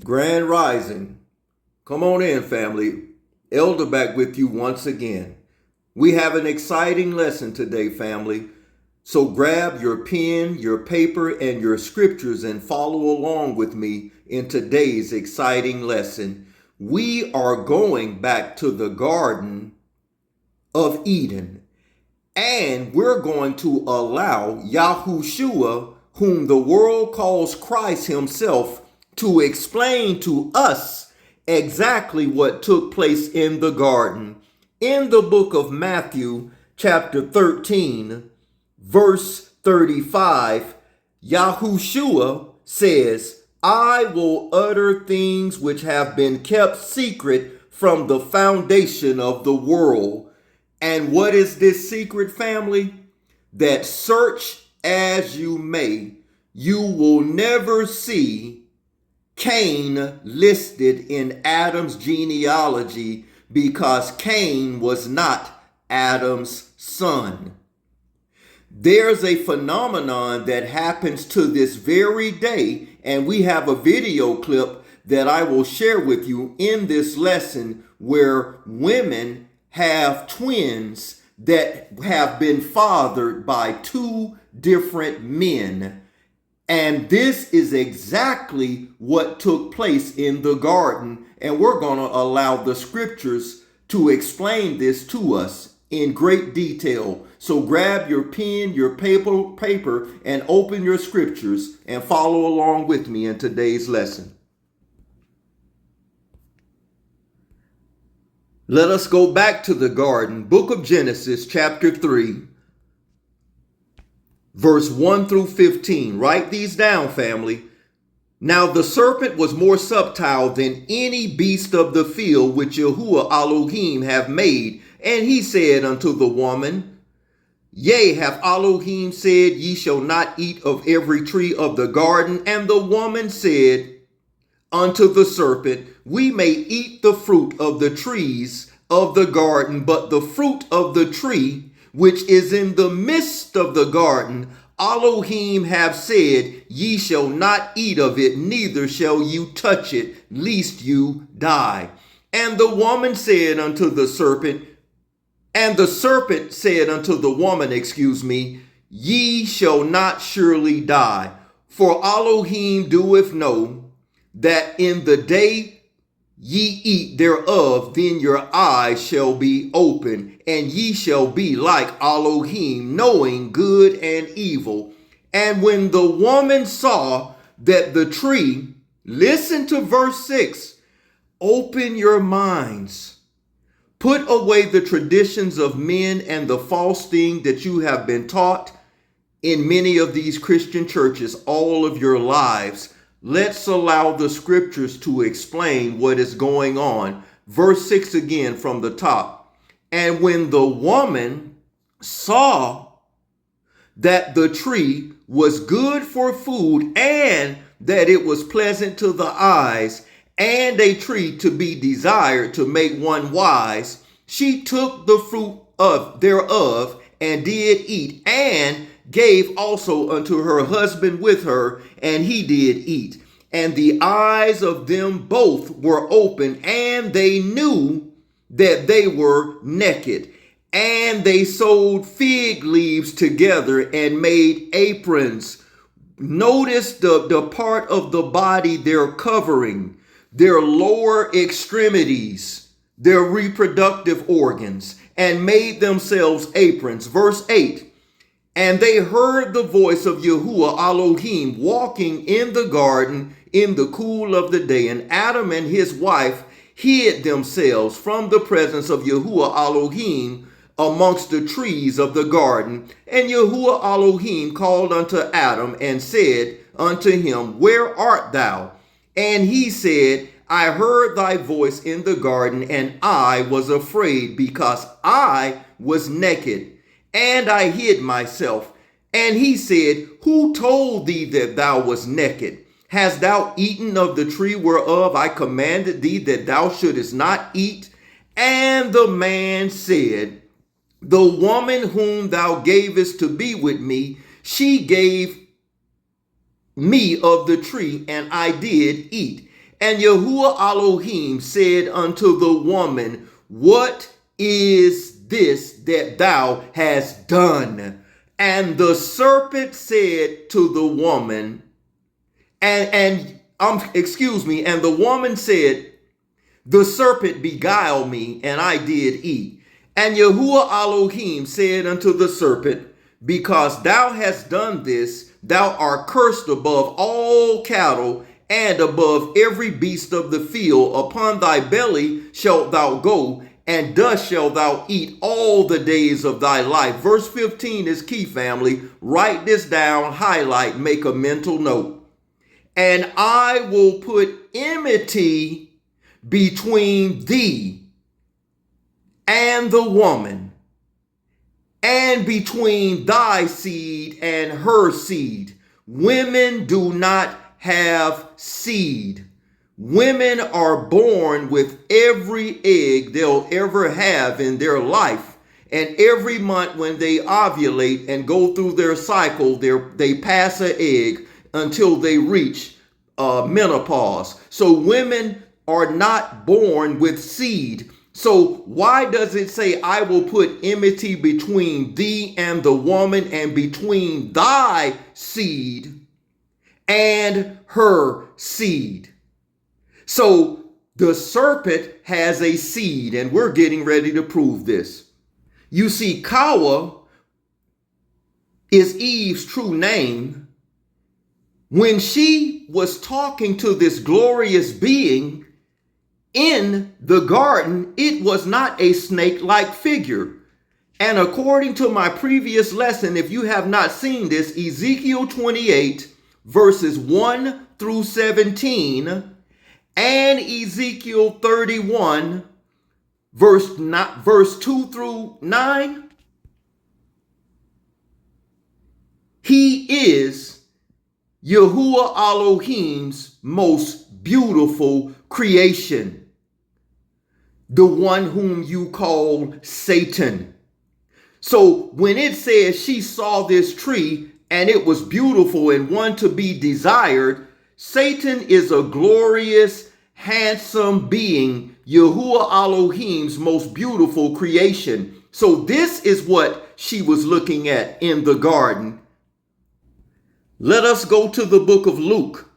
Grand Rising. Come on in, family. Elder back with you once again. We have an exciting lesson today, family. So grab your pen, your paper, and your scriptures and follow along with me in today's exciting lesson. We are going back to the Garden of Eden, and we're going to allow Yahushua, whom the world calls Christ himself, to explain to us exactly what took place in the garden. In the book of Matthew, chapter 13, verse 35, Yahushua says, I will utter things which have been kept secret from the foundation of the world. And what is this secret, family? That search as you may, you will never see Cain listed in Adam's genealogy because Cain was not Adam's son. There's a phenomenon that happens to this very day, and we have a video clip that I will share with you in this lesson where women have twins that have been fathered by two different men. And this is exactly what took place in the garden. And we're going to allow the scriptures to explain this to us in great detail. So grab your pen, your paper, and open your scriptures and follow along with me in today's lesson. Let us go back to the garden, book of Genesis, chapter 3, verse 1 through 15. Write these down, family. Now the serpent was more subtle than any beast of the field which Yahuwah Elohim have made. And he said unto the woman, Yea, hath Elohim said, Ye shall not eat of every tree of the garden? And the woman said unto the serpent, We may eat the fruit of the trees of the garden, but the fruit of the tree which is in the midst of the garden, Elohim have said, Ye shall not eat of it, neither shall you touch it, lest you die. And the woman said unto the serpent, and the serpent said unto the woman, Ye shall not surely die, for Elohim doeth know that in the day ye eat thereof, then your eyes shall be open, and ye shall be like Elohim, knowing good and evil. And when the woman saw that the tree, listen to verse 6, open your minds, put away the traditions of men and the false thing that you have been taught in many of these Christian churches all of your lives. Let's allow the scriptures to explain what is going on. Verse 6 again from the top. And when the woman saw that the tree was good for food, and that it was pleasant to the eyes, and a tree to be desired to make one wise, she took the fruit thereof and did eat, and gave also unto her husband with her, and he did eat. And the eyes of them both were open, and they knew that they were naked. And they sewed fig leaves together and made aprons. Notice the part of the body they're covering, their lower extremities, their reproductive organs, and made themselves aprons. Verse 8. And they heard the voice of Yahuwah Elohim walking in the garden in the cool of the day. And Adam and his wife hid themselves from the presence of Yahuwah Elohim amongst the trees of the garden. And Yahuwah Elohim called unto Adam and said unto him, Where art thou? And he said, I heard thy voice in the garden, and I was afraid, because I was naked, and I hid myself. And he said, Who told thee that thou wast naked? Hast thou eaten of the tree whereof I commanded thee that thou shouldest not eat? And the man said, The woman whom thou gavest to be with me, she gave me of the tree, and I did eat. And Yahuwah Elohim said unto the woman, what is this that thou hast done? And the serpent said to the woman, and the woman said, the serpent beguiled me, and I did eat. And Yahuwah Elohim said unto the serpent, because thou hast done this, thou art cursed above all cattle, and above every beast of the field. Upon thy belly shalt thou go, and dust shalt thou eat all the days of thy life. Verse 15 is key, family. Write this down, highlight, make a mental note. And I will put enmity between thee and the woman, and between thy seed and her seed. Women do not have seed. Women are born with every egg they'll ever have in their life. And every month when they ovulate and go through their cycle, they pass an egg until they reach menopause. So women are not born with seed. So why does it say, I will put enmity between thee and the woman, and between thy seed and her seed? So the serpent has a seed, and we're getting ready to prove this. You see, Kawa is Eve's true name. When she was talking to this glorious being in the garden, it was not a snake-like figure. And according to my previous lesson, if you have not seen this, Ezekiel 28 verses 1 through 17 and Ezekiel 31 verse 2 through 9, he is Yahuwah Elohim's most beautiful creation. The one whom you call Satan. So when it says she saw this tree and it was beautiful and one to be desired, Satan is a glorious, handsome being, Yahuwah Elohim's most beautiful creation. So this is what she was looking at in the garden. Let us go to the book of Luke,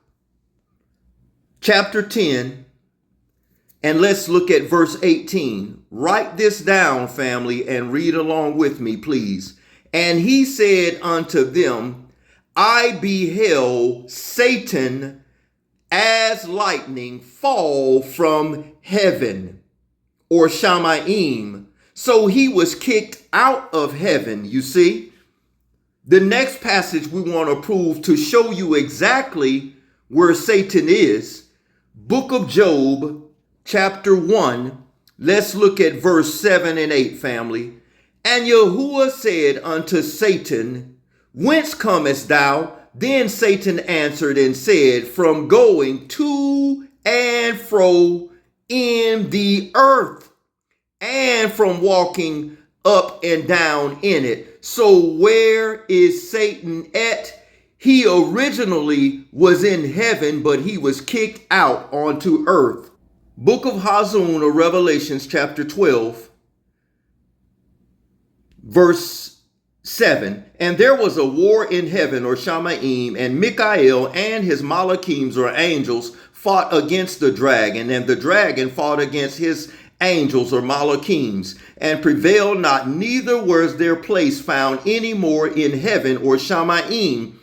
chapter 10. And let's look at verse 18. Write this down, family, and read along with me, please. And he said unto them, I beheld Satan as lightning fall from heaven, or Shamayim. So he was kicked out of heaven, you see. The next passage we want to prove to show you exactly where Satan is. Book of Job, chapter 1, let's look at verse 7 and 8, family. And Yahuwah said unto Satan, whence comest thou? Then Satan answered and said, from going to and fro in the earth, and from walking up and down in it. So where is Satan at? He originally was in heaven, but he was kicked out onto earth. Book of Hazun or Revelations chapter 12, verse 7. And there was a war in heaven, or Shamayim, and Michael and his Malachims or angels fought against the dragon, and the dragon fought against his angels or Malachims, and prevailed not, neither was their place found any more in heaven or Shamayim.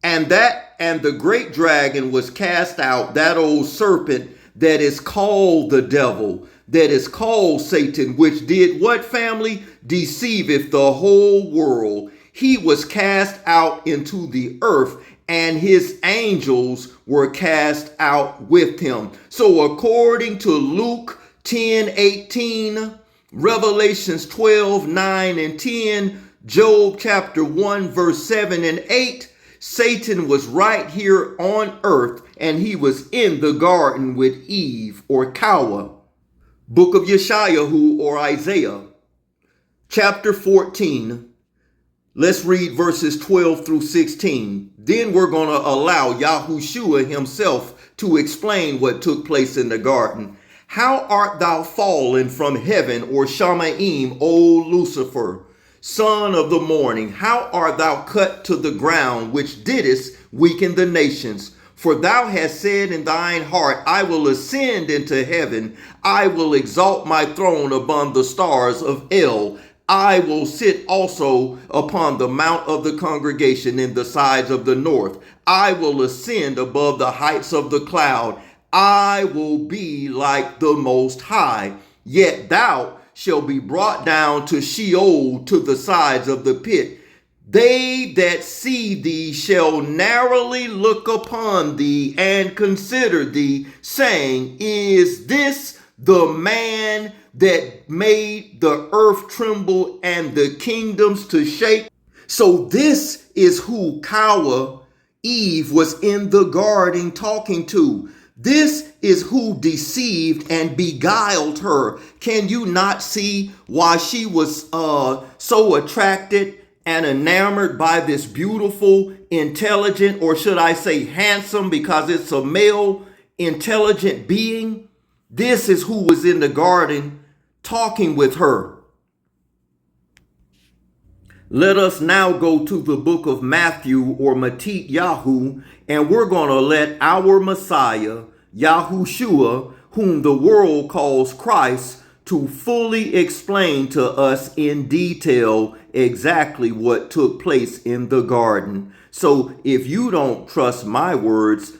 And the great dragon was cast out, that old serpent that is called the devil, that is called Satan, which did what, family? Deceiveth the whole world. He was cast out into the earth, and his angels were cast out with him. So according to Luke 10:18, Revelations 12:9 and 10, Job chapter 1 verse 7 and 8, Satan was right here on earth, and he was in the garden with Eve or Kawa. Book of Yeshayahu or Isaiah, chapter 14. Let's read verses 12 through 16. Then we're going to allow Yahushua himself to explain what took place in the garden. How art thou fallen from heaven, or Shamaim, O Lucifer, son of the morning? How art thou cut to the ground, which didst weaken the nations? For thou hast said in thine heart, I will ascend into heaven. I will exalt my throne above the stars of El. I will sit also upon the mount of the congregation in the sides of the north. I will ascend above the heights of the cloud. I will be like the Most High. Yet thou shalt be brought down to Sheol, to the sides of the pit. They that see thee shall narrowly look upon thee and consider thee, saying, Is this the man that made the earth tremble and the kingdoms to shake? So this is who Eve was in the garden talking to. This is who deceived and beguiled her. Can you not see why she was so attracted and enamored by this beautiful, intelligent, or should I say handsome, because it's a male, intelligent being? This is who was in the garden talking with her. Let us now go to the book of Matthew, or Matit Yahu, and we're going to let our Messiah, Yahushua, whom the world calls Christ, to fully explain to us in detail exactly what took place in the garden. So if you don't trust my words,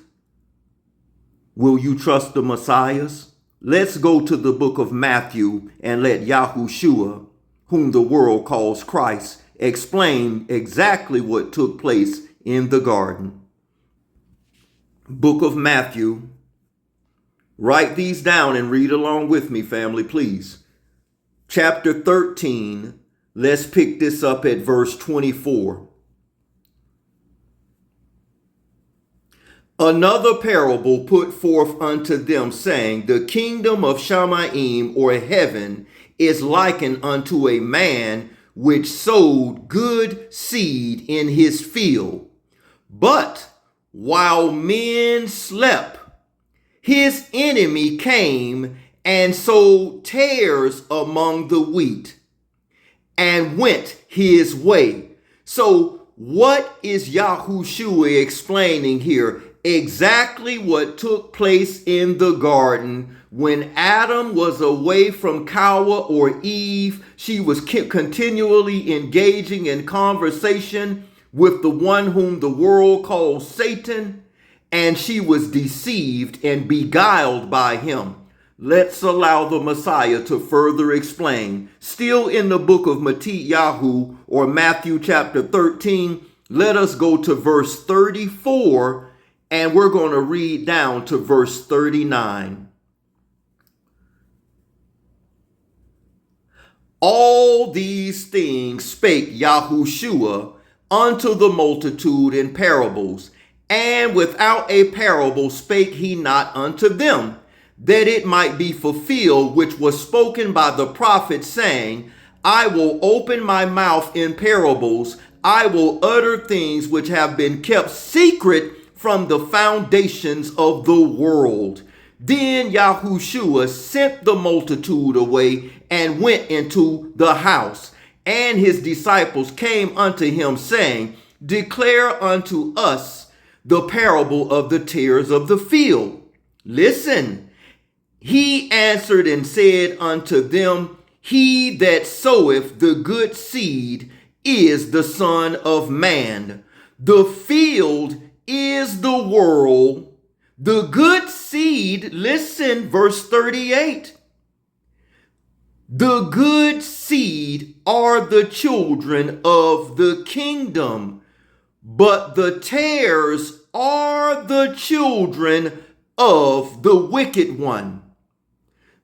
will you trust the Messiah's? Let's go to the book of Matthew and let Yahushua, whom the world calls Christ, explain exactly what took place in the garden. Book of Matthew. Write these down and read along with me, family, please. Chapter 13. Let's pick this up at verse 24. Another parable put forth unto them, saying, The kingdom of Shamaim, or heaven, is likened unto a man which sowed good seed in his field. But while men slept, his enemy came and sowed tares among the wheat and went his way. So what is Yahushua explaining here? Exactly what took place in the garden when Adam was away from Kawa or Eve. She was continually engaging in conversation with the one whom the world calls Satan, and she was deceived and beguiled by him. Let's allow the Messiah to further explain. Still in the book of Matthiyahu, or Matthew chapter 13, let us go to verse 34, and we're going to read down to verse 39. All these things spake Yahushua unto the multitude in parables, and without a parable spake he not unto them, that it might be fulfilled which was spoken by the prophet, saying, I will open my mouth in parables, I will utter things which have been kept secret from the foundations of the world. Then Yahushua sent the multitude away and went into the house. And his disciples came unto him, saying, Declare unto us the parable of the tares of the field. Listen. He answered and said unto them, He that soweth the good seed is the Son of Man. The field is the world. The good seed, listen, verse 38. The good seed are the children of the kingdom, but the tares are the children of the wicked one.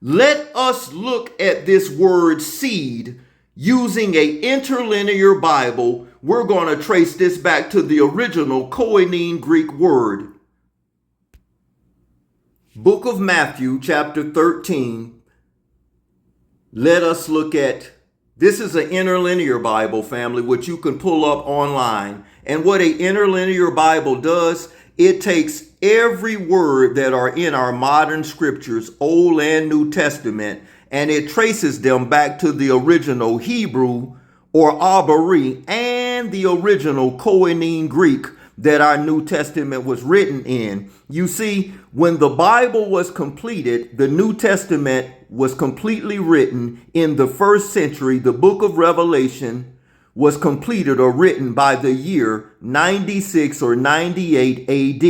Let us look at this word seed using an interlinear Bible. We're going to trace this back to the original Koine Greek word. Book of Matthew, chapter 13. Let us look at, this is an interlinear Bible, family, which you can pull up online. And what an interlinear Bible does, It takes every word that are in our modern scriptures, Old and New Testament, and it traces them back to the original Hebrew or Abari and the original Koine Greek that our New Testament was written in. You see, when the Bible was completed, the New Testament was completely written in the first century. The book of Revelation was completed or written by the year 96 or 98 AD.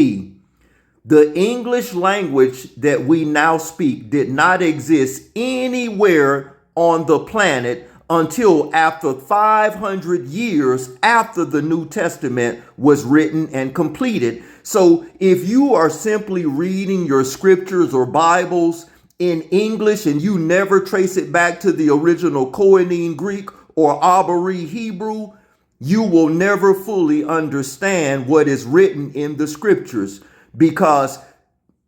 The English language that we now speak did not exist anywhere on the planet until after 500 years after the New Testament was written and completed. So if you are simply reading your scriptures or Bibles in English and you never trace it back to the original Koine Greek or Abari Hebrew, you will never fully understand what is written in the scriptures, because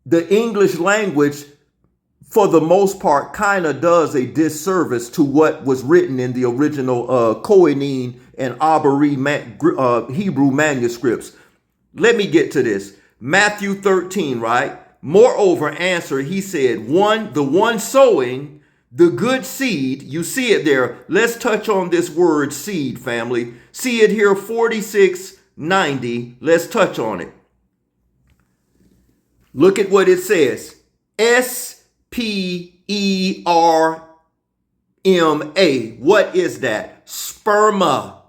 the English language, for the most part, kind of does a disservice to what was written in the original Koine and Abari Hebrew manuscripts. Let me get to this. Matthew 13, right? Moreover, answer, he said, the one sowing the good seed, you see it there. Let's touch on this word seed, family. See it here, 4690. Let's touch on it. Look at what it says. SPERMA. What is that? Sperma.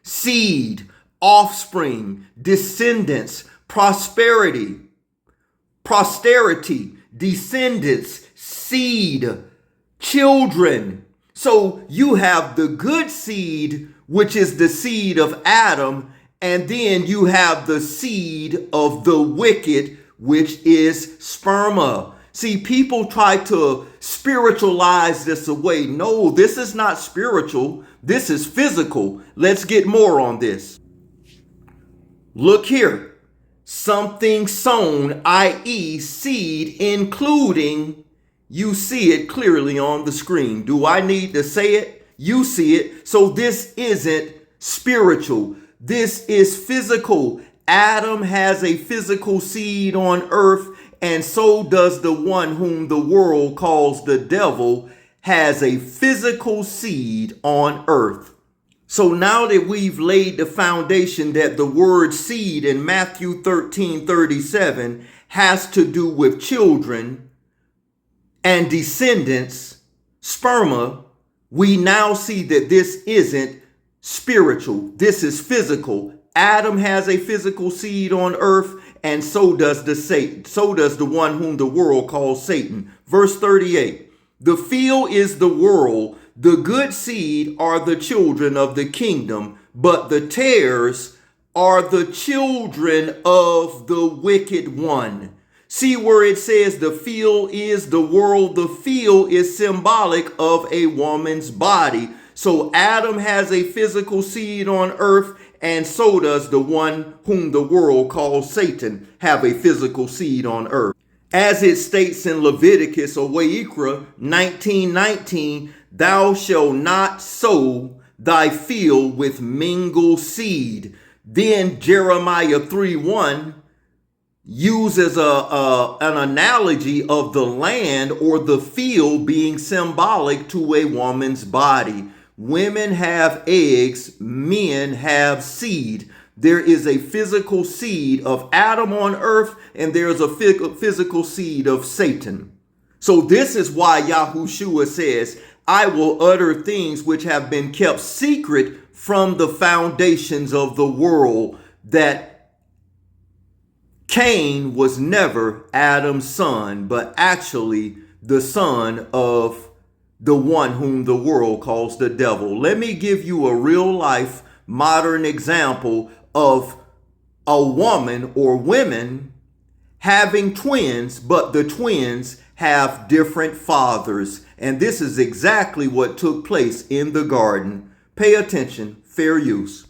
Seed, offspring, descendants, posterity, descendants, seed, children. So you have the good seed, which is the seed of Adam, and then you have the seed of the wicked, which is sperma. See, people try to spiritualize this away. No, this is not spiritual. This is physical. Let's get more on this. Look here. Something sown, i.e. seed, including, you see it clearly on the screen. Do I need to say it? You see it. So this isn't spiritual. This is physical. Adam has a physical seed on earth, and so does the one whom the world calls the devil, has a physical seed on earth. So now that we've laid the foundation that the word seed in Matthew 13:37 has to do with children and descendants, sperma, we now see that this isn't spiritual. This is physical. Adam has a physical seed on earth, and so does the one whom the world calls Satan. Verse 38, the field is the world, the good seed are the children of the kingdom, but the tares are the children of the wicked one. See where it says the field is the world. The field is symbolic of a woman's body. So Adam has a physical seed on earth, and so does the one whom the world calls Satan have a physical seed on earth. As it states in Leviticus or Wayikra 19:19, thou shalt not sow thy field with mingled seed. Then Jeremiah 3:1 uses an analogy of the land or the field being symbolic to a woman's body. Women have eggs, men have seed. There is a physical seed of Adam on earth, and there's a physical seed of Satan. So this is why Yahushua says, I will utter things which have been kept secret from the foundations of the world, that Cain was never Adam's son, but actually the son of the one whom the world calls the devil. Let me give you a real life modern example of a woman or women having twins, but the twins have different fathers. And this is exactly what took place in the garden. Pay attention, fair use.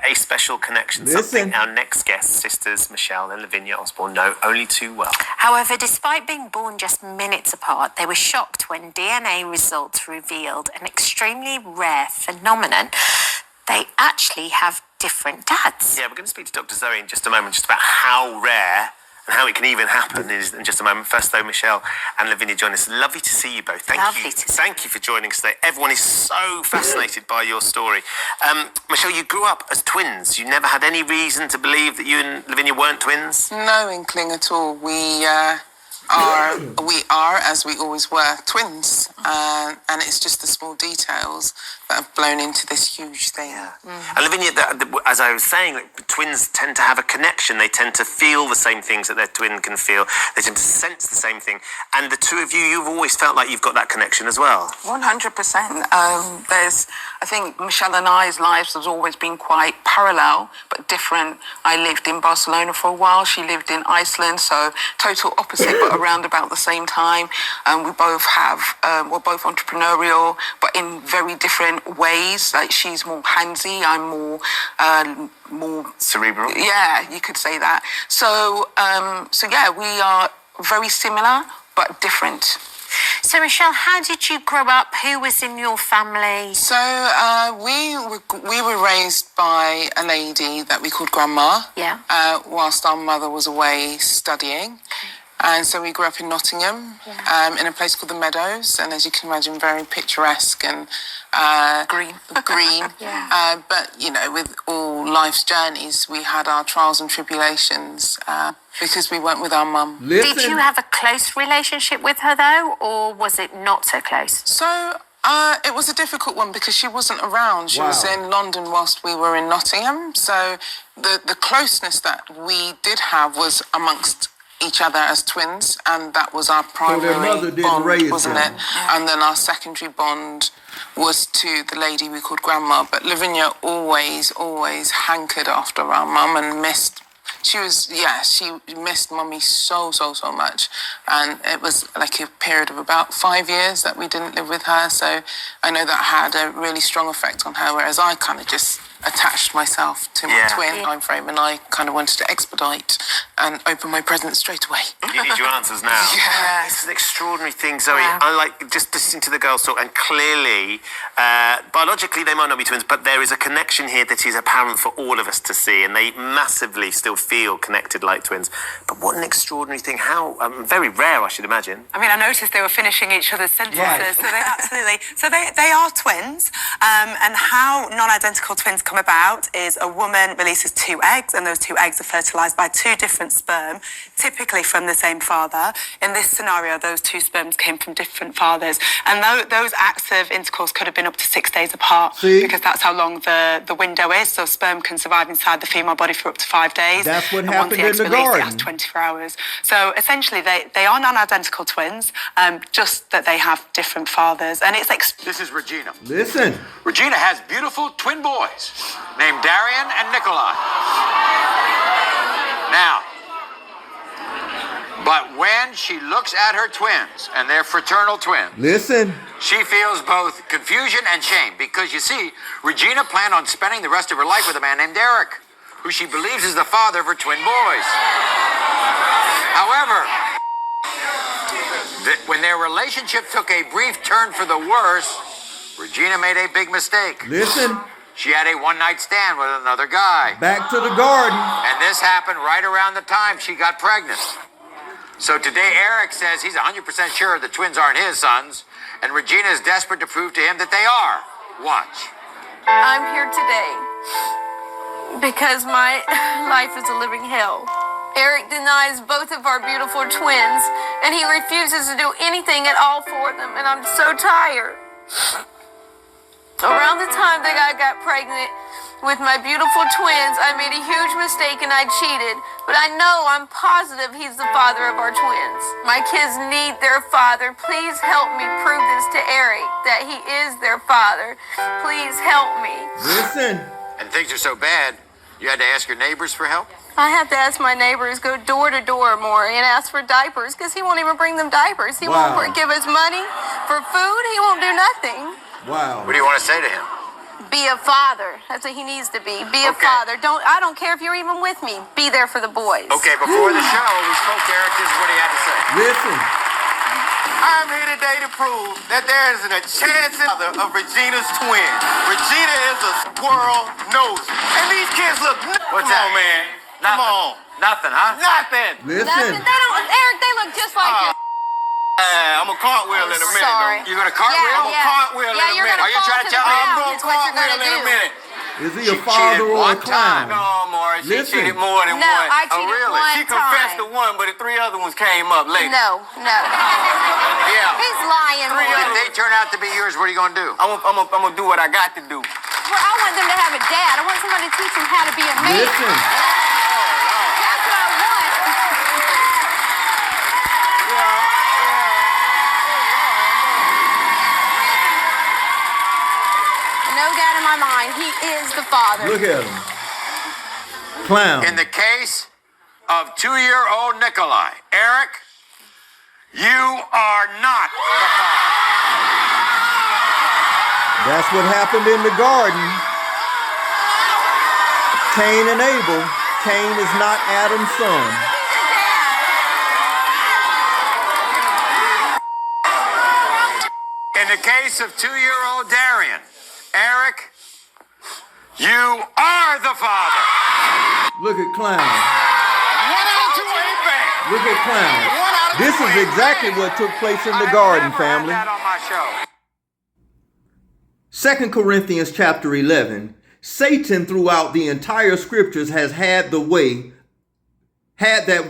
A special connection, something our next guests, sisters Michelle and Lavinia Osborne, know only too well. However, despite being born just minutes apart, they were shocked when DNA results revealed an extremely rare phenomenon. They actually have different dads. Yeah, we're going to speak to Dr. Zoe in just a moment, just about how rare and how it can even happen in just a moment. First, though, Michelle and Lavinia join us. Lovely to see you both. Thank you for joining us today. Everyone is so fascinated by your story. Michelle, you grew up as twins. You never had any reason to believe that you and Lavinia weren't twins? No inkling at all. We are, as we always were, twins. And it's just the small details that have blown into this huge thing. Yeah. And Lavinia, as I was saying, twins tend to have a connection. They tend to feel the same things that their twin can feel. They tend to sense the same thing. And the two of you, you've always felt like you've got that connection as well. 100%. I think Michelle and I's lives has always been quite parallel, but different. I lived in Barcelona for a while. She lived in Iceland, so total opposite, but around about the same time. We're both entrepreneurial, but in very different ways. Like, she's more handsy, I'm more cerebral. Yeah, you could say that. So yeah, we are very similar but different. So, Michelle, how did you grow up? Who was in your family? So we were raised by a lady that we called Grandma. Yeah. Whilst our mother was away studying. And so we grew up in Nottingham, in a place called the Meadows, and as you can imagine, very picturesque and green. Yeah. But, you know, with all life's journeys, we had our trials and tribulations because we weren't with our mum. Did you have a close relationship with her, though, or was it not so close? So it was a difficult one because she wasn't around. She was in London whilst we were in Nottingham. So the closeness that we did have was amongst each other as twins, and that was our primary bond, wasn't it? And then our secondary bond was to the lady we called Grandma. But Lavinia always hankered after our mum and missed. She missed Mummy so much, and it was like a period of about 5 years that we didn't live with her. So I know that had a really strong effect on her, whereas I kind of just attached myself to my twin time frame, and I kind of wanted to expedite and open my present straight away. You need your answers now. Yes. It's an extraordinary thing, Zoe. Wow. I like just listening to the girls talk, and clearly, biologically, they might not be twins, but there is a connection here that is apparent for all of us to see, and they massively still feel connected like twins. But what an extraordinary thing. How very rare, I should imagine. I mean, I noticed they were finishing each other's sentences. So they absolutely. So they are twins. And how non-identical twins come about is a woman releases 2 eggs, and those 2 eggs are fertilized by 2 different sperm, typically from the same father. In this scenario, those 2 sperms came from different fathers. And those acts of intercourse could have been up to 6 days apart, because that's how long the window is. So sperm can survive inside the female body for up to 5 days. That's what and happened once the egg's in the released, garden. it has 24 hours. So essentially, they are non-identical twins, just that they have different fathers. And it's This is Regina. Listen. Regina has beautiful twin boys named Darian and Nikolai. Now, but when she looks at her twins, and they're fraternal twins, Listen. she feels both confusion and shame because, you see, Regina planned on spending the rest of her life with a man named Eric, who she believes is the father of her twin boys. However, when their relationship took a brief turn for the worse, Regina made a big mistake. Listen. She had a one-night stand with another guy. Back to the garden. And this happened right around the time she got pregnant. So today Eric says he's 100% sure the twins aren't his sons, and Regina is desperate to prove to him that they are. Watch. I'm here today because my life is a living hell. Eric denies both of our beautiful twins, and he refuses to do anything at all for them, and I'm so tired. Around the time that I got pregnant with my beautiful twins, I made a huge mistake and I cheated, but I'm positive he's the father of our twins. My kids need their father. Please help me prove this to Eric, that he is their father. Please help me. Listen. And things are so bad, you had to ask your neighbors for help? I have to ask my neighbors, go door to door more and ask for diapers, because he won't even bring them diapers. He won't give us money for food. He won't do nothing. Wow. What do you want to say to him? Be a father. That's what he needs to be. Be a father. I don't care if you're even with me. Be there for the boys. Okay, before the show, we spoke to Eric. This is what he had to say. Listen. I'm here today to prove that there isn't a chance in of Regina's twin. Regina is a world nosy. And these kids look What's Come that? on, man. Come on. Nothing, huh? Nothing. Listen. They don't, Eric, they look just like you. I'm a cartwheel in a minute. Sorry. You're gonna cartwheel? Yeah, I'm a cartwheel in a you're minute. gonna Are you fall trying to the tell me ground. I'm going to It's what you're cartwheel gonna in a do. minute. Is he She a father cheated or a one time. clown? No, Morris, she Listen. cheated more than No, one. I cheated really? one She confessed time. to one, but the three other ones came up later. No. Yeah. He's lying. If they turn out to be yours, what are you gonna do? I'm gonna do what I got to do. Well, I want them to have a dad. I want somebody to teach them how to be a man. Listen. That's what I want. No doubt in my mind, he is the father. Look at him. Clown. In the case of 2-year-old Nikolai, Eric, you are not the father. That's what happened in the garden. Cain and Abel. Cain is not Adam's son. In the case of 2-year-old Darian, Eric, you are the father. Look at clown. 1 out of 2 ain't bad. Look at clown. 1 out of 2 This is ain't exactly bad. what took place in the I've garden, never had family. that on my show. 2 Corinthians chapter 11. Satan throughout the entire scriptures has had that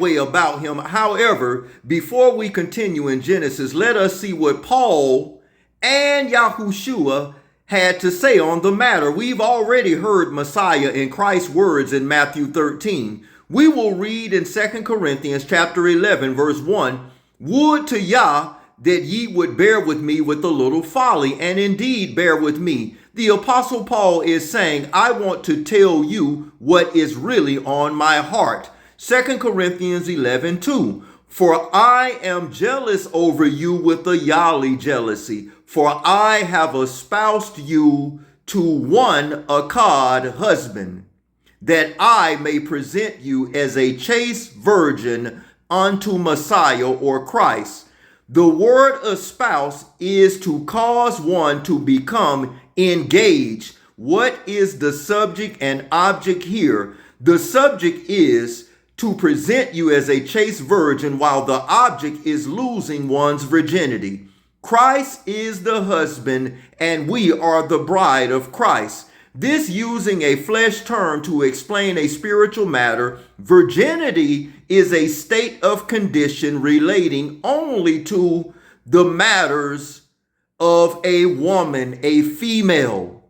way about him. However, before we continue in Genesis, let us see what Paul and Yahushua had to say on the matter. We've already heard Messiah in Christ's words in Matthew 13. We will read in 2 Corinthians chapter 11, verse 1, Would to Yah that ye would bear with me with a little folly, and indeed bear with me. The Apostle Paul is saying, I want to tell you what is really on my heart. 2 Corinthians 11, 2. For I am jealous over you with a Yali jealousy, for I have espoused you to one Akkad husband, that I may present you as a chaste virgin unto Messiah or Christ. The word espouse is to cause one to become engaged. What is the subject and object here? The subject is to present you as a chaste virgin, while the object is losing one's virginity. Christ is the husband, and we are the bride of Christ. This using a flesh term to explain a spiritual matter. Virginity is a state of condition relating only to the matters of a woman, a female.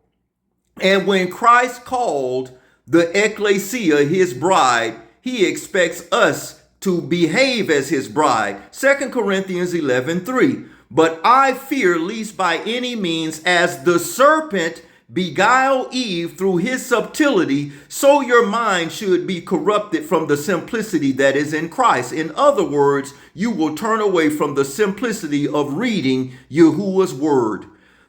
And when Christ called the ecclesia his bride, he expects us to behave as his bride. 2 Corinthians 11:3. But I fear lest by any means, as the serpent beguiled Eve through his subtlety, so your mind should be corrupted from the simplicity that is in Christ. In other words, you will turn away from the simplicity of reading Yahuwah's word.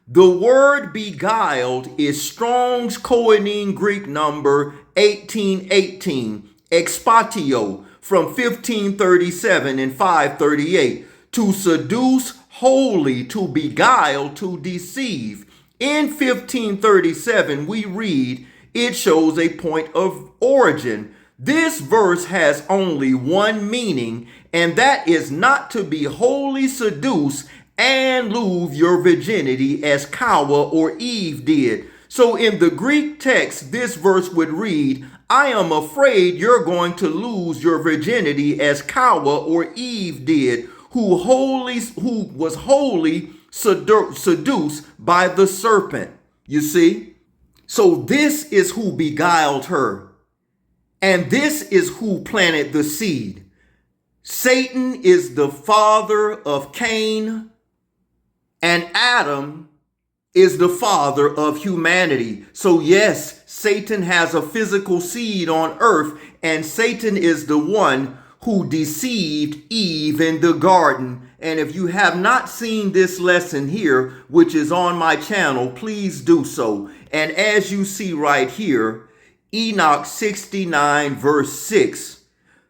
The word beguiled is Strong's Koine Greek number 1818, expatio, from 1537 and 538, to seduce wholly, to beguile, to deceive. In 1537, we read, it shows a point of origin. This verse has only one meaning, and that is not to be wholly seduced and lose your virginity as Kawa or Eve did. So in the Greek text, this verse would read, I am afraid you're going to lose your virginity as Kawa or Eve did, who was wholly seduced by the serpent. You see? So this is who beguiled her. And this is who planted the seed. Satan is the father of Cain, and Adam is the father of humanity. So yes, Satan has a physical seed on earth, and Satan is the one who deceived Eve in the garden. And if you have not seen this lesson here, which is on my channel, please do so. And as you see right here, Enoch 69 verse 6,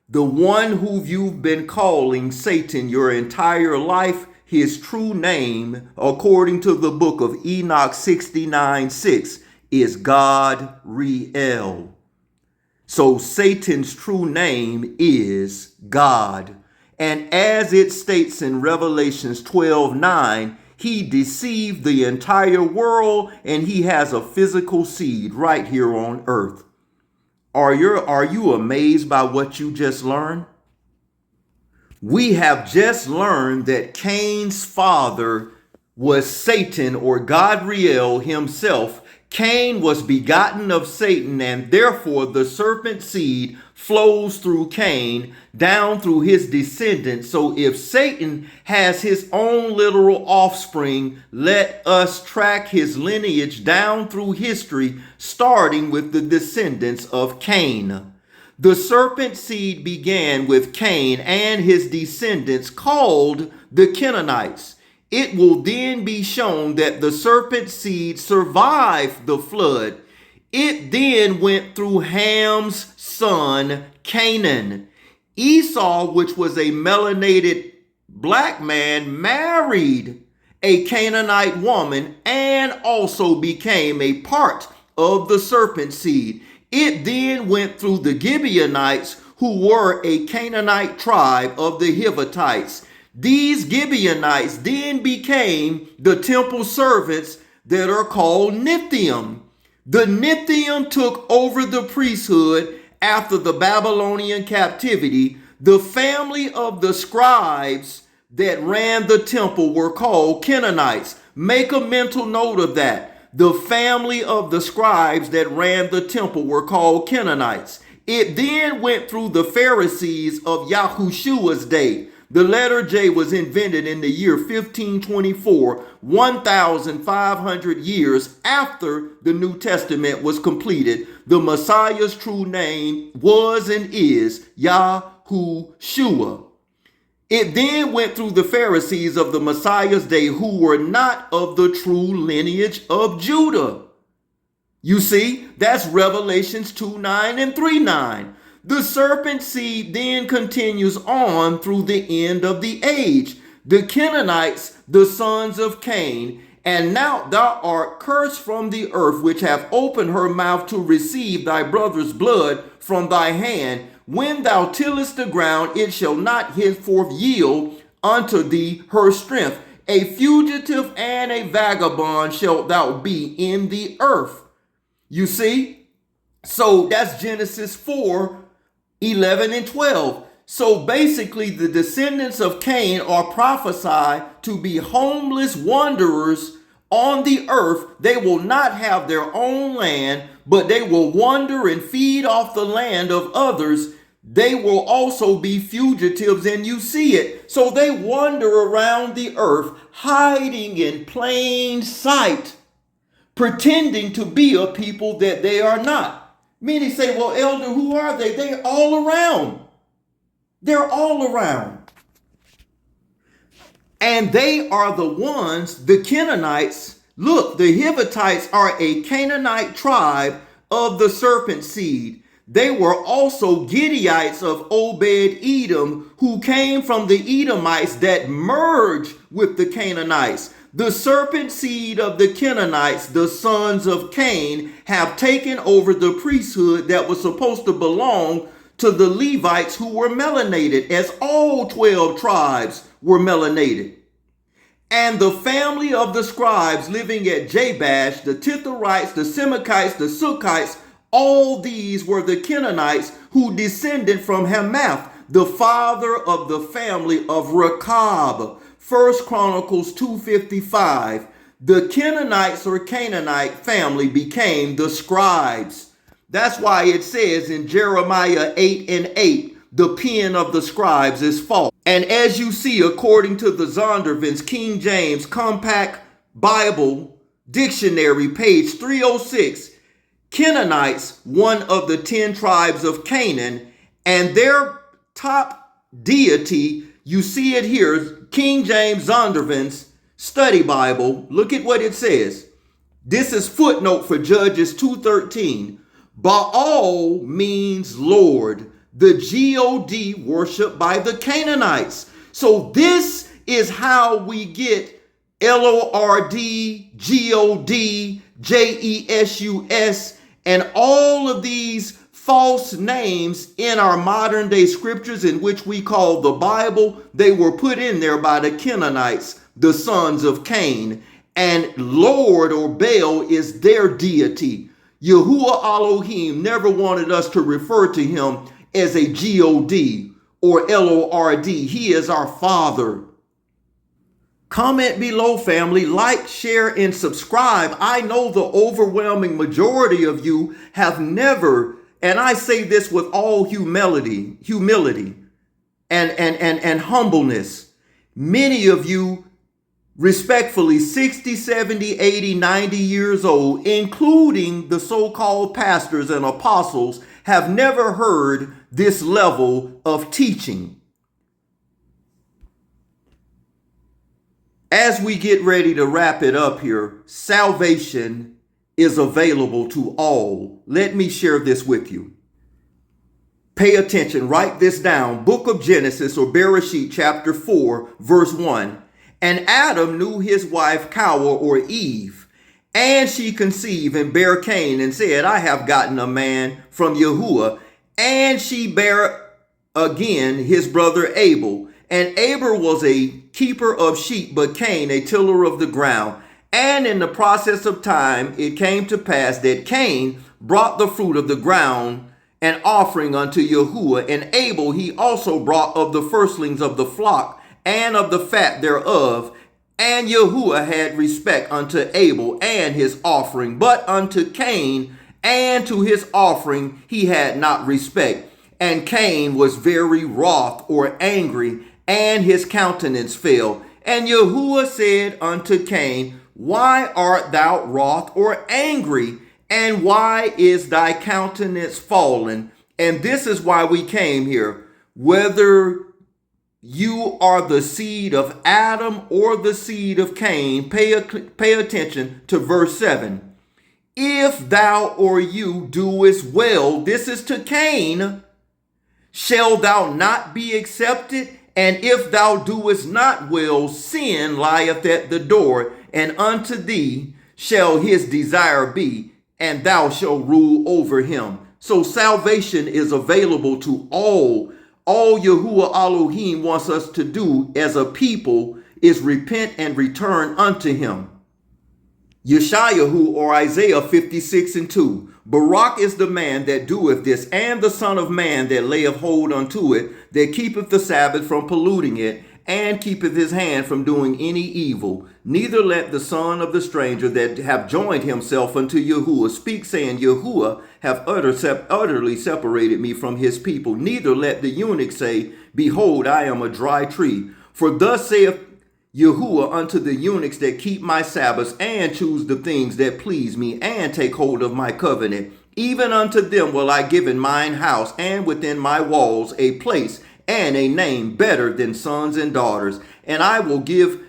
the one who you've been calling Satan your entire life, his true name, according to the book of Enoch 69:6, is God Riel. So Satan's true name is God. And as it states in Revelations 12:9, he deceived the entire world and he has a physical seed right here on earth. Are you amazed by what you just learned? We have just learned that Cain's father was Satan, or God Riel himself. Cain was begotten of Satan, and therefore the serpent seed flows through Cain down through his descendants. So if Satan has his own literal offspring, let us track his lineage down through history, starting with the descendants of Cain. The serpent seed began with Cain and his descendants, called the Canaanites. It will then be shown that the serpent seed survived the flood. It then went through Ham's son, Canaan. Esau, which was a melanated black man, married a Canaanite woman and also became a part of the serpent seed. It then went through the Gibeonites, who were a Canaanite tribe of the Hittites. These Gibeonites then became the temple servants that are called Nithium. The Nithium took over the priesthood after the Babylonian captivity. The family of the scribes that ran the temple were called Canaanites. Make a mental note of that. The family of the scribes that ran the temple were called Canaanites. It then went through the Pharisees of Yahushua's day. The letter J was invented in the year 1524, 1,500 years after the New Testament was completed. The Messiah's true name was and is Yahushua. It then went through the Pharisees of the Messiah's day, who were not of the true lineage of Judah. You see, that's Revelations 2:9 and 3:9. The serpent seed then continues on through the end of the age. The Canaanites, the sons of Cain, and now thou art cursed from the earth, which hath opened her mouth to receive thy brother's blood from thy hand. When thou tillest the ground, it shall not henceforth yield unto thee her strength. A fugitive and a vagabond shalt thou be in the earth. You see? So that's Genesis 4:11 and 12. So basically, the descendants of Cain are prophesied to be homeless wanderers on the earth. They will not have their own land, but they will wander and feed off the land of others. They will also be fugitives, and you see it. So they wander around the earth, hiding in plain sight, pretending to be a people that they are not. Many say, well, elder, who are they? They're all around. They're all around. And they are the ones, the Canaanites. Look, the Hittites are a Canaanite tribe of the serpent seed. They were also Gideonites of Obed-Edom, who came from the Edomites that merged with the Canaanites. The serpent seed of the Canaanites, the sons of Cain, have taken over the priesthood that was supposed to belong to the Levites, who were melanated, as all 12 tribes were melanated. And the family of the scribes living at Jabesh, the Titharites, the Semikites, the Sukkites, all these were the Canaanites who descended from Hamath, the father of the family of Rechab. 1 Chronicles 2:55. The Canaanites or Canaanite family became the scribes. That's why it says in Jeremiah 8:8, the pen of the scribes is false. And as you see, according to the Zondervan's King James Compact Bible Dictionary, page 306, Canaanites, one of the 10 tribes of Canaan, and their top deity, you see it here, King James Zondervan's Study Bible. Look at what it says. This is footnote for Judges 2:13. Baal means Lord, the God worshipped by the Canaanites. So this is how we get LORD, GOD, JESUS, and all of these false names in our modern day scriptures, in which we call the Bible. They were put in there by the Canaanites, the sons of Cain. And Lord or Baal is their deity. Yahuwah Elohim never wanted us to refer to him as a God or LORD. He is our Father. Comment below, family. Like, share, and subscribe. I know the overwhelming majority of you have never, and I say this with all humility and humbleness. Many of you, respectfully, 60, 70, 80, 90 years old, including the so-called pastors and apostles, have never heard this level of teaching. As we get ready to wrap it up here, salvation is available to all. Let me share this with you. Pay attention, write this down. Book of Genesis, or Bereshit, chapter 4, verse 1. And Adam knew his wife Kawa, or Eve, and she conceived and bare Cain, and said, I have gotten a man from Yahuwah. And she bare again his brother Abel. And Abel was a keeper of sheep, but Cain a tiller of the ground. And in the process of time, it came to pass that Cain brought the fruit of the ground an offering unto Yahuwah. And Abel he also brought of the firstlings of the flock and of the fat thereof. And Yahuwah had respect unto Abel and his offering, but unto Cain and to his offering he had not respect. And Cain was very wroth, or angry, and his countenance fell. And Yahuwah said unto Cain, Why art thou wroth or angry? And why is thy countenance fallen? And this is why we came here. Whether you are the seed of Adam or the seed of Cain, pay attention to verse 7. If thou or you doest well, this is to Cain, shall thou not be accepted? And if thou doest not well, sin lieth at the door, and unto thee shall his desire be, and thou shalt rule over him. So salvation is available to all. All Yahuwah Elohim wants us to do as a people is repent and return unto him. Yeshayahu, or Isaiah 56:2. Barak is the man that doeth this, and the Son of Man that layeth hold unto it, that keepeth the Sabbath from polluting it, and keepeth his hand from doing any evil. Neither let the son of the stranger that have joined himself unto Yahuwah speak, saying, Yahuwah have utterly separated me from his people. Neither let the eunuch say, Behold, I am a dry tree. For thus saith Yahuwah unto the eunuchs that keep my Sabbaths, and choose the things that please me, and take hold of my covenant. Even unto them will I give in mine house, and within my walls a place and a name better than sons and daughters. And I will give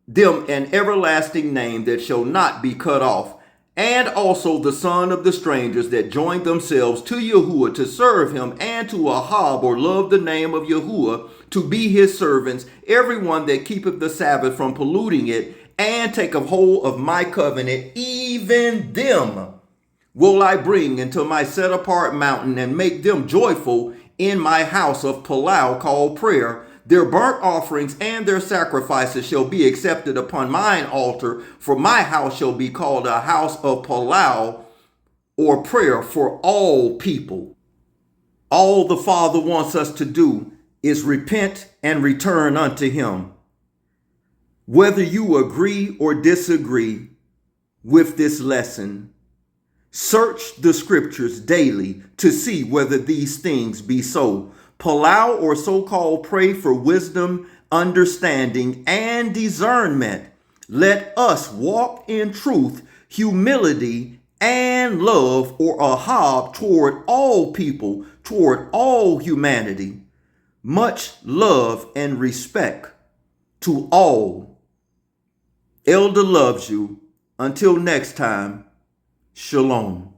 them an everlasting name that shall not be cut off. And also the son of the strangers that join themselves to Yahuwah to serve him, and to Ahab, or love the name of Yahuwah, to be his servants, everyone that keepeth the Sabbath from polluting it, and taketh hold of my covenant, even them will I bring into my set apart mountain, and make them joyful in my house of Palau, called prayer. Their burnt offerings and their sacrifices shall be accepted upon mine altar, for my house shall be called a house of Palau, or prayer for all people. All the Father wants us to do is repent and return unto him. Whether you agree or disagree with this lesson, search the scriptures daily to see whether these things be so. Palau, or so-called pray for wisdom, understanding, and discernment. Let us walk in truth, humility, and love, or ahab, toward all people, toward all humanity. Much love and respect to all. Elder loves you. Until next time, shalom.